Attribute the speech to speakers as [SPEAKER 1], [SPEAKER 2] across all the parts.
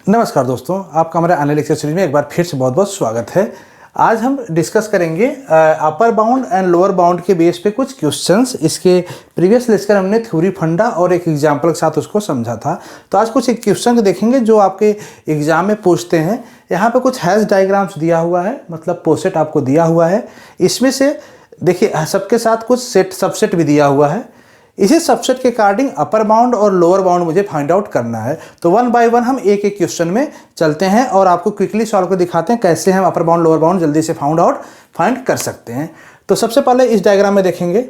[SPEAKER 1] नमस्कार दोस्तों, आपका हमारे ऑनलाइन लेक्चर सीरीज में एक बार फिर से बहुत बहुत स्वागत है। आज हम डिस्कस करेंगे upper bound and lower bound के बेस पे कुछ क्वेश्चंस। इसके प्रीवियस लेक्चर हमने थ्योरी फंडा और एक एग्जाम्पल के साथ उसको समझा था। तो आज कुछ एक क्वेश्चन देखेंगे जो आपके एग्जाम में पूछते हैं। यहाँ पे कुछ हैश डायग्राम्स दिया हुआ है, मतलब पोसेट आपको दिया हुआ है। इसमें से देखिए सबके साथ कुछ सेट सबसेट भी दिया हुआ है। इसी सबसेट के अकॉर्डिंग अपर बाउंड और लोअर बाउंड मुझे फाइंड आउट करना है। तो वन बाय वन हम एक एक क्वेश्चन में चलते हैं और आपको क्विकली सॉल्व कर दिखाते हैं कैसे हम अपर बाउंड लोअर बाउंड जल्दी से फाइंड कर सकते हैं। तो सबसे पहले इस डायग्राम में देखेंगे।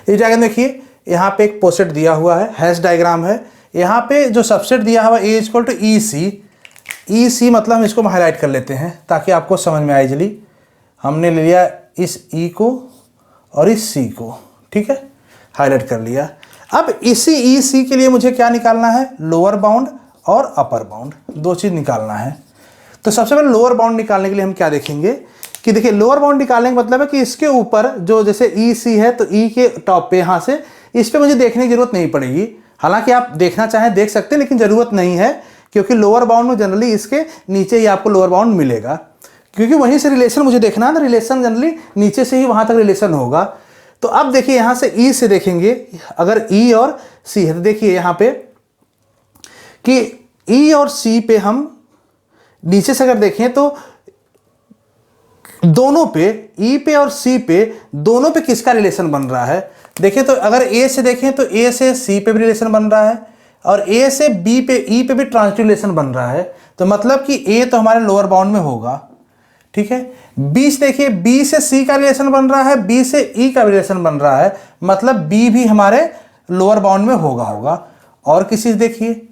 [SPEAKER 1] इस डायग्राम देखिए, यहाँ पे एक पोसेट दिया हुआ है, हैश डायग्राम है। यहाँ पे जो सबसेट दिया हुआ ए इक्वल टू ई सी। ई सी मतलब हम इसको हाईलाइट कर लेते हैं ताकि आपको समझ में आए जल्दी। हमने ले लिया इस ई को और इस सी को, ठीक है, हाईलाइट कर लिया। अब इसी ई सी के लिए मुझे क्या निकालना है, लोअर बाउंड और अपर बाउंड, दो चीज़ निकालना है। तो सबसे पहले लोअर बाउंड निकालने के लिए हम क्या देखेंगे कि देखिए लोअर बाउंड निकालने का मतलब है कि इसके ऊपर जो जैसे ई सी है तो ई के टॉप पे यहाँ से इस पे मुझे देखने की जरूरत नहीं पड़ेगी। हालांकि आप देखना चाहें देख सकते हैं, लेकिन ज़रूरत नहीं है क्योंकि लोअर बाउंड में जनरली इसके नीचे ही आपको लोअर बाउंड मिलेगा, क्योंकि वहीं से रिलेशन मुझे देखना है ना। रिलेशन जनरली नीचे से ही वहाँ तक रिलेशन होगा। तो अब देखिए यहाँ से ई से देखेंगे, अगर ई और सी है तो देखिए यहाँ पे कि ई और सी पे हम नीचे से अगर देखें तो दोनों पे, ई पे और सी पे, दोनों पे किसका रिलेशन बन रहा है। देखिए तो अगर ए से देखें तो ए से सी पे भी रिलेशन बन रहा है और ए से बी पे, ई पे भी ट्रांजिटिव रिलेशन बन रहा है। तो मतलब कि ए तो हमारे लोअर बाउंड में होगा, ठीक है। बी से देखिए, बी से सी का रिलेशन बन रहा है, बी से ई का रिलेशन बन रहा है, मतलब बी भी हमारे लोअर बाउंड में होगा। और किसी से देखिए,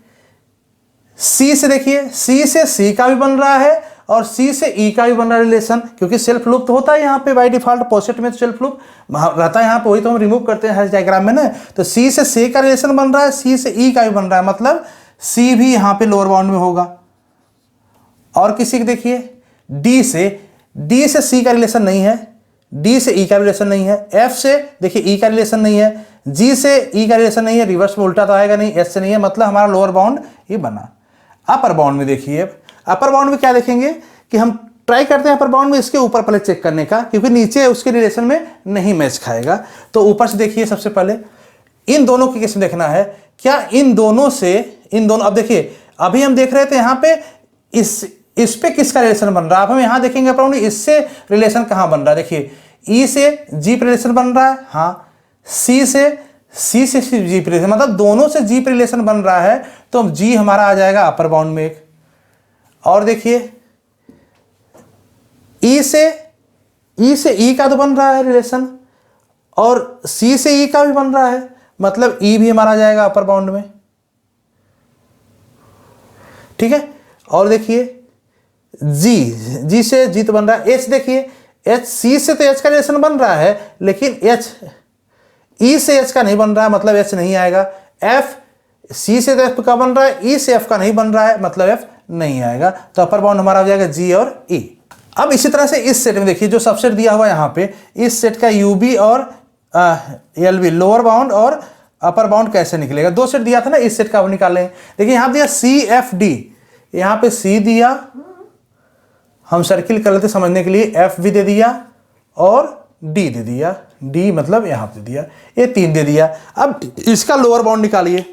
[SPEAKER 1] सी से देखिए, सी से सी का भी बन रहा है और सी से ई का भी बन रहा है रिलेशन, क्योंकि सेल्फ लूप तो होता है यहाँ पे बाय डिफॉल्ट। पोसेट में तो सेल्फ लूप रहता है यहाँ पे, वही तो हम रिमूव करते हैं हैश डायग्राम में ना। तो सी से सी का रिलेशन बन रहा है, सी से ई का भी बन रहा है, मतलब सी भी यहाँ पे लोअर बाउंड में होगा। और किसी को देखिए, डी से सी का रिलेशन नहीं है, डी से ई का रिलेशन नहीं है, एफ से देखिए ई का रिलेशन नहीं है, जी से ई का रिलेशन नहीं है, रिवर्स में उल्टा तो आएगा नहीं, एस से नहीं है, मतलब हमारा लोअर बाउंड ये बना। अपर बाउंड में देखिए, अपर बाउंड में क्या देखेंगे कि हम ट्राई करते हैं अपर बाउंड में इसके ऊपर पहले चेक करने का, क्योंकि नीचे उसके रिलेशन में नहीं मैच खाएगा। तो ऊपर से देखिए, सबसे पहले इन दोनों के केस में देखना है क्या इन दोनों से, इन दोनों, अब देखिए अभी हम देख रहे थे यहाँ पे इस पे किसका रिलेशन बन रहा है। अब हम यहां देखेंगे अपर बाउंड इससे रिलेशन कहां बन रहा है। देखिए ई से जी पे रिलेशन बन रहा है, हाँ। सी से जी पे रिलेशन, मतलब दोनों से जी पे रिलेशन बन रहा है, तो जी हमारा आ जाएगा अपर बाउंड में एक। और देखिए ई से ई का तो बन रहा है रिलेशन और सी से ई का भी बन रहा है, मतलब ई भी हमारा आ जाएगा अपर बाउंड में, ठीक है। और देखिए जी से जी तो बन रहा है। एच देखिए, एच सी से तो एच का रिलेशन बन रहा है, लेकिन एच ई से एच का नहीं बन रहा है, मतलब एच नहीं आएगा। एफ सी से तो एफ का बन रहा है, ई से एफ का नहीं बन रहा है, मतलब एफ नहीं आएगा। तो अपर बाउंड हमारा हो जाएगा जी और ई। अब इसी तरह से इस सेट में देखिए जो सबसेट दिया हुआ है यहाँ पे, इस सेट का यूबी और एल बी, लोअर बाउंड और अपर बाउंड कैसे निकलेगा। दो सेट दिया था ना, इस सेट का अब निकालें। देखिए यहाँ दिया सी एफ डी, यहाँ पे सी दिया, हम सर्किल कर लेते समझने के लिए, एफ भी दे दिया और डी दे दिया, डी मतलब यहां पे दिया, ये तीन दे दिया। अब इसका लोअर बाउंड निकालिए।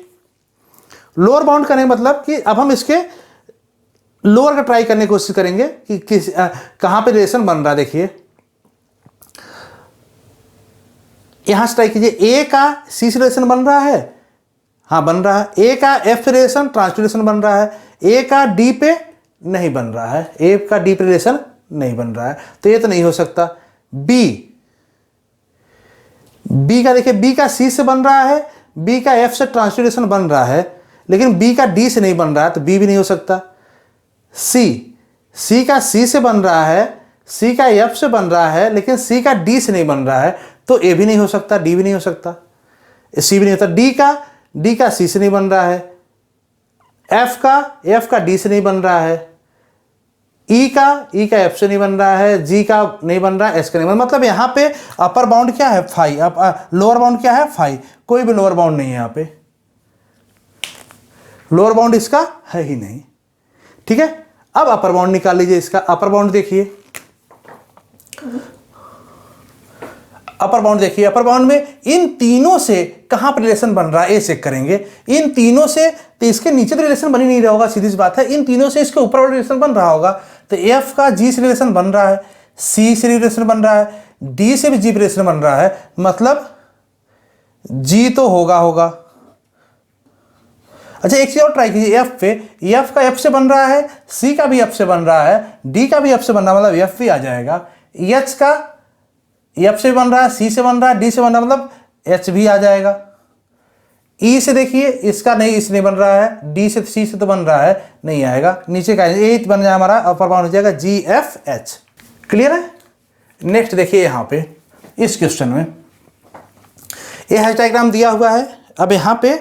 [SPEAKER 1] लोअर बाउंड करने का मतलब कि अब हम इसके लोअर का ट्राई करने की कोशिश करेंगे कि कहां पे रिलेशन बन रहा है। देखिए यहां से ट्राई कीजिए, ए का सी से रिलेशन बन रहा है, हाँ बन रहा है। ए का एफ रिलेशन ट्रांसलेशन बन रहा है, ए का डी पे नहीं बन रहा है, ए का डी पे रिलेशन नहीं बन रहा है, तो ये तो नहीं हो सकता। बी का देखिए, बी का सी से बन रहा है, बी का एफ से ट्रांसलेशन बन रहा है, लेकिन बी का डी से नहीं बन रहा है, तो बी भी नहीं हो सकता। सी का सी से बन रहा है, सी का एफ से बन रहा है, लेकिन सी का डी से नहीं बन रहा है, तो ए भी नहीं हो सकता, डी भी नहीं हो सकता, सी भी नहीं होता। डी का सी से नहीं बन रहा है, एफ का डी से नहीं बन रहा है, ई का एफ से नहीं बन रहा है, जी का नहीं बन रहा है, एस का नहीं बन रहा। मतलब यहाँ पे अपर बाउंड क्या है, फाई। लोअर बाउंड क्या है, फाई। कोई भी लोअर बाउंड नहीं है यहाँ पे। लोअर बाउंड इसका है ही नहीं। ठीक है, अब अपर बाउंड निकाल लीजिए। इसका अपर बाउंड देखिए, अपर बाउंड देखिए। अपर बाउंड में इन तीनों से कहां पर रिलेशन बन रहा है ये चेक करेंगे। इन तीनों से, तो इसके नीचे तो रिलेशन बन ही नहीं रहा होगा, सीधी सी बात है। इन तीनों से इसके ऊपर वाला रिलेशन बन रहा होगा। तो एफ का जी से रिलेशन बन रहा है, सी से रिलेशन बन रहा है, डी से भी जी रिलेशन बन रहा है, मतलब जी तो होगा। अच्छा, एक चीज और ट्राई कीजिए एफ पे। एफ का एफ से बन रहा है, सी का भी एफ से बन रहा है, डी का भी एफ से बन रहा है, मतलब एफ भी आ जाएगा। एच का एफ से बन रहा है, सी से बन रहा है, डी से बन रहा है, मतलब एच भी आ जाएगा। ई से देखिए, इसका नहीं, इस नहीं बन रहा है। डी से, सी से तो बन रहा है, नहीं आएगा। नीचे का ए बन जाए हमारा, अपर बाउंड हो जाएगा जी एफ एच। क्लियर है। नेक्स्ट देखिए यहाँ पे इस क्वेश्चन में ये हैश डायग्राम दिया हुआ है। अब यहाँ पे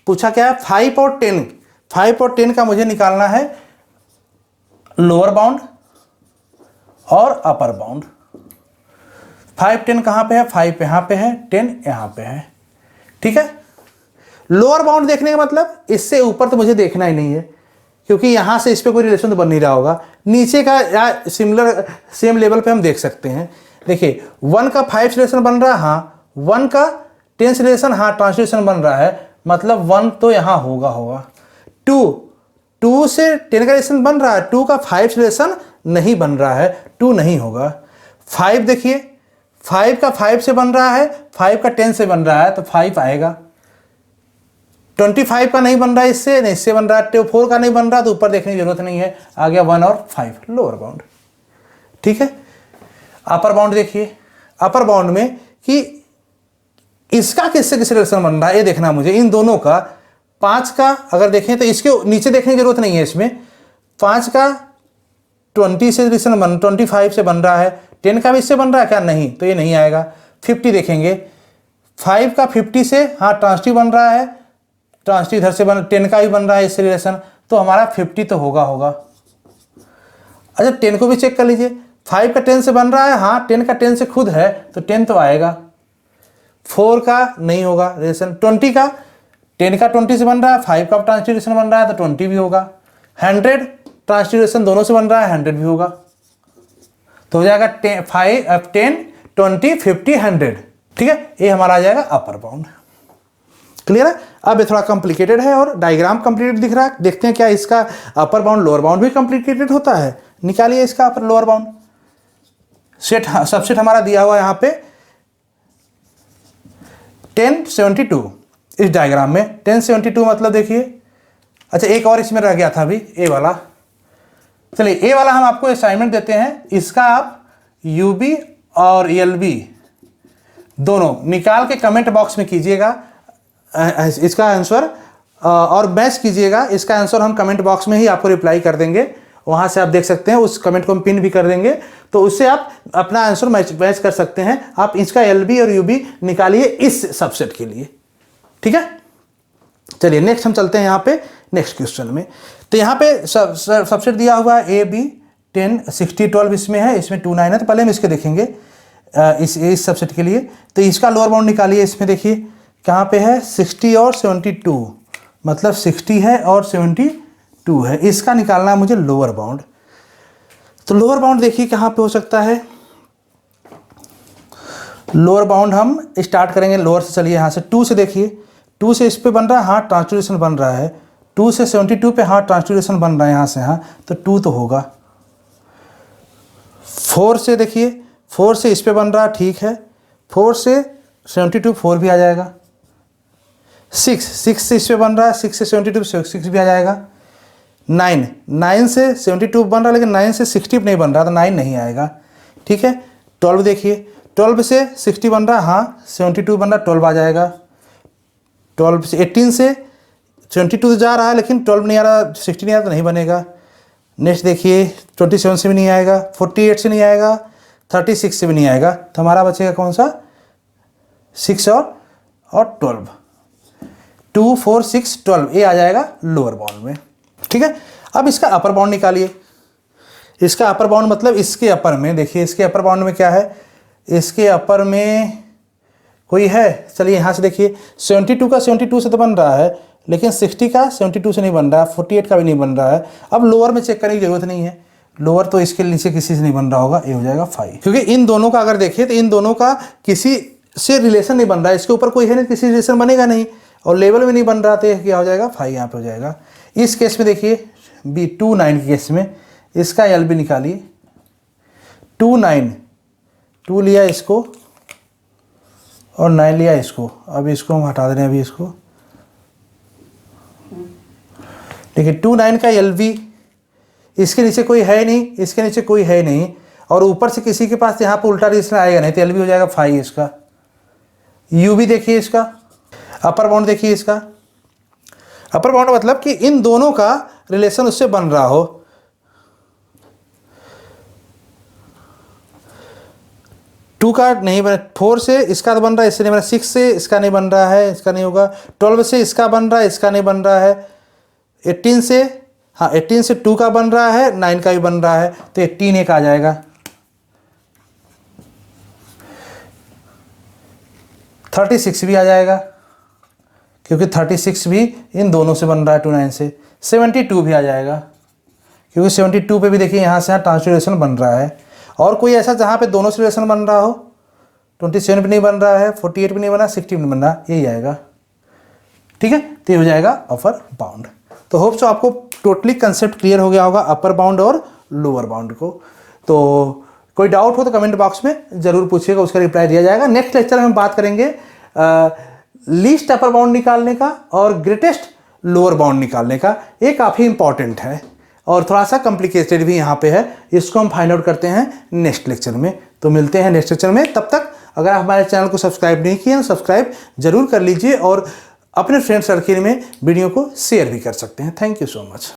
[SPEAKER 1] पूछा क्या है, 5 और 10, 5 और 10 का मुझे निकालना है लोअर बाउंड और अपर बाउंड। 5 10 कहाँ पे है, 5 यहाँ पे है, 10 यहाँ पे है। ठीक है, लोअर बाउंड देखने का मतलब इससे ऊपर तो मुझे देखना ही नहीं है, क्योंकि यहाँ से इस पर कोई रिलेशन तो बन नहीं रहा होगा। नीचे का या सिमिलर सेम लेवल पे हम देख सकते हैं। देखिए 1 का 5 से रिलेशन बन रहा है, हाँ। 1 का 10 से रिलेशन, हाँ, ट्रांसलेशन बन रहा है, मतलब 1 तो यहाँ होगा। 2 से 10 का रिलेशन बन रहा है, 2 का 5 से रिलेशन नहीं बन रहा है, 2 नहीं होगा। 5 देखिए, 5 का 5 से बन रहा है, 5 का 10 से बन रहा है, तो 5 आएगा। 25 का नहीं बन रहा है, इससे नहीं, इससे बन रहा है। 4 का नहीं बन रहा, तो ऊपर देखने की जरूरत नहीं है, आ गया 1 और 5 लोअर बाउंड। ठीक है, अपर बाउंड देखिए। अपर बाउंड में कि इसका किससे किससे रिलेशन बन रहा है ये देखना मुझे। इन दोनों का 5 का अगर देखें तो इसके नीचे देखने की जरूरत नहीं है। इसमें 5 का 20 से रिलेशन 25 से बन रहा है, 10 का भी इससे बन रहा है क्या, नहीं, तो ये नहीं आएगा। 50 देखेंगे, 5 का 50 से, हाँ, ट्रांसटिव बन रहा है, ट्रांसटिव इधर से बन, 10 का भी बन रहा है इससे रिलेशन, तो हमारा 50 तो होगा। अच्छा, 10 को भी चेक कर लीजिए। 5 का 10 से बन रहा है, हाँ, 10 का 10 से खुद है, तो 10 तो आएगा। 4 का नहीं होगा रिलेशन। 20 का 10 का 20 से बन रहा है, 5 का ट्रांसटिव बन रहा है, तो 20 भी होगा। 100 ट्रांसटिव दोनों से बन रहा है, 100 भी होगा। तो हो जाएगा 10 20 50 100। ठीक है, ये हमारा आ जाएगा अपर बाउंड। क्लियर है। अब ये थोड़ा कॉम्प्लिकेटेड है और डायग्राम कॉम्प्लिकेटेड दिख रहा है। देखते हैं क्या इसका अपर बाउंड लोअर बाउंड भी कॉम्प्लिकेटेड होता है। निकालिए इसका upper lower bound. Set, subset हमारा दिया हुआ है यहाँ पे 1072 इस डायग्राम में। 1072 मतलब देखिए, अच्छा एक और इसमें रह गया था अभी, ए वाला। चलिए ए वाला हम आपको असाइनमेंट देते हैं, इसका आप यूबी और एलबी दोनों निकाल के कमेंट बॉक्स में कीजिएगा इसका आंसर, और मैच कीजिएगा। इसका आंसर हम कमेंट बॉक्स में ही आपको रिप्लाई कर देंगे, वहाँ से आप देख सकते हैं। उस कमेंट को हम पिन भी कर देंगे, तो उससे आप अपना आंसर मैच कर सकते हैं। आप इसका एलबी और यूबी निकालिए इस सबसेट के लिए। ठीक है, चलिए नेक्स्ट हम चलते हैं यहाँ पे नेक्स्ट क्वेश्चन में। तो यहाँ पे सबसेट दिया हुआ है AB 10 60 12 इसमें है, इसमें 2 9 है। तो पहले हम इसके देखेंगे इस सबसेट के लिए। तो इसका लोअर बाउंड निकालिए। इसमें देखिए कहाँ पे है, 60 और 72, मतलब 60 है और 72 है। इसका निकालना है मुझे लोअर बाउंड। तो लोअर बाउंड देखिए कहाँ पे हो सकता है। लोअर बाउंड हम स्टार्ट करेंगे लोअर से। चलिए यहाँ से 2 से देखिए, 2 से इस पे बन रहा है, हाँ, ट्रांसलेशन बन रहा है। 2 से 72 पे, हाँ, ट्रांसलेशन बन रहा है यहाँ से, हाँ, तो 2 तो होगा। 4 से देखिए, 4 से इस पे बन रहा है, ठीक है। 4 से 72 4 भी आ जाएगा। 6 से इस पे बन रहा है, 6 से 72 6 भी आ जाएगा। 9 से 72 बन रहा है, लेकिन 9 से 60 नहीं बन रहा, तो 9 नहीं आएगा। ठीक है। 12 देखिए, 12 से 60 बन रहा है, हाँ, 72 बन रहा है, 12 आ जाएगा। 12 से 18 से 22 तो जा रहा है, लेकिन 12 नहीं आ रहा, 60 नहीं आ रहा, तो नहीं बनेगा। नेक्स्ट देखिए 27 से भी नहीं आएगा, 48 से नहीं आएगा, 36 से भी नहीं आएगा। तो हमारा बचेगा कौन सा, 6 और 12। 2 4 6 12 ये आ जाएगा लोअर बाउंड में। ठीक है। अब इसका अपर बाउंड निकालिए। इसका अपर बाउंड मतलब इसके अपर में, देखिए इसके अपर बाउंड में क्या है, इसके अपर में कोई है। चलिए यहाँ से देखिए 72 का 72 से तो बन रहा है, लेकिन 60 का 72 से नहीं बन रहा है, 48 का भी नहीं बन रहा है। अब लोअर में चेक करने की जरूरत नहीं है, लोअर तो इसके नीचे किसी से नहीं बन रहा होगा, ये हो जाएगा 5। क्योंकि इन दोनों का अगर देखिए तो इन दोनों का किसी से रिलेशन नहीं बन रहा है, इसके ऊपर कोई है नहीं, किसी रिलेशन बनेगा नहीं, और लेवल में नहीं बन रहा, तो क्या हो जाएगा 5 यहाँ पे हो जाएगा। इस केस में देखिए B29 के केस में इसका LB निकालिए, 29 2 लिया इसको और 9 लिया इसको। अब इसको हम हटा दे रहे हैं अभी इसको। देखिए 29 का LB, इसके नीचे कोई है नहीं, इसके नीचे कोई है नहीं, और ऊपर से किसी के पास यहाँ पर उल्टा रिलेशन आएगा नहीं, तो LB हो जाएगा 5 इसका। UB देखिए इसका, अपर बाउंड देखिए इसका। अपर बाउंड मतलब कि इन दोनों का रिलेशन उससे बन रहा हो। टू का नहीं बना, 4 से इसका तो बन रहा है, इससे नहीं बना, 6 से इसका नहीं बन रहा है, इसका नहीं होगा, 12 से इसका बन रहा है, इसका नहीं बन रहा है, 18 से, हाँ 18 से 2 का बन रहा है, 9 का भी बन रहा है, तो 18 एक आ जाएगा। 36 भी आ जाएगा, क्योंकि 36 भी इन दोनों से बन रहा है 29 से। 72 भी आ जाएगा, क्योंकि 72 पे भी देखिए यहाँ से यहाँ ट्रांसलेशन बन रहा है। और कोई ऐसा जहाँ पे दोनों से रिलेशन बन रहा हो, 27 भी नहीं बन रहा है, 48 भी नहीं बना, 60 भी नहीं बन रहा, यही आएगा। ठीक है, तो ये हो जाएगा अपर बाउंड। तो होप सो आपको टोटली कंसेप्ट क्लियर हो गया होगा अपर बाउंड और लोअर बाउंड को। तो कोई डाउट हो तो कमेंट बॉक्स में ज़रूर पूछिएगा, उसका रिप्लाई दिया जाएगा। नेक्स्ट लेक्चर में हम बात करेंगे लीस्ट अपर बाउंड निकालने का और ग्रेटेस्ट लोअर बाउंड निकालने का। ये काफ़ी इंपॉर्टेंट है और थोड़ा सा कॉम्प्लिकेटेड भी यहाँ पे है, इसको हम फाइंड आउट करते हैं नेक्स्ट लेक्चर में। तो मिलते हैं नेक्स्ट लेक्चर में, तब तक अगर आप हमारे चैनल को सब्सक्राइब नहीं किए तो सब्सक्राइब जरूर कर लीजिए और अपने फ्रेंड सर्किल में वीडियो को शेयर भी कर सकते हैं। Thank you so much.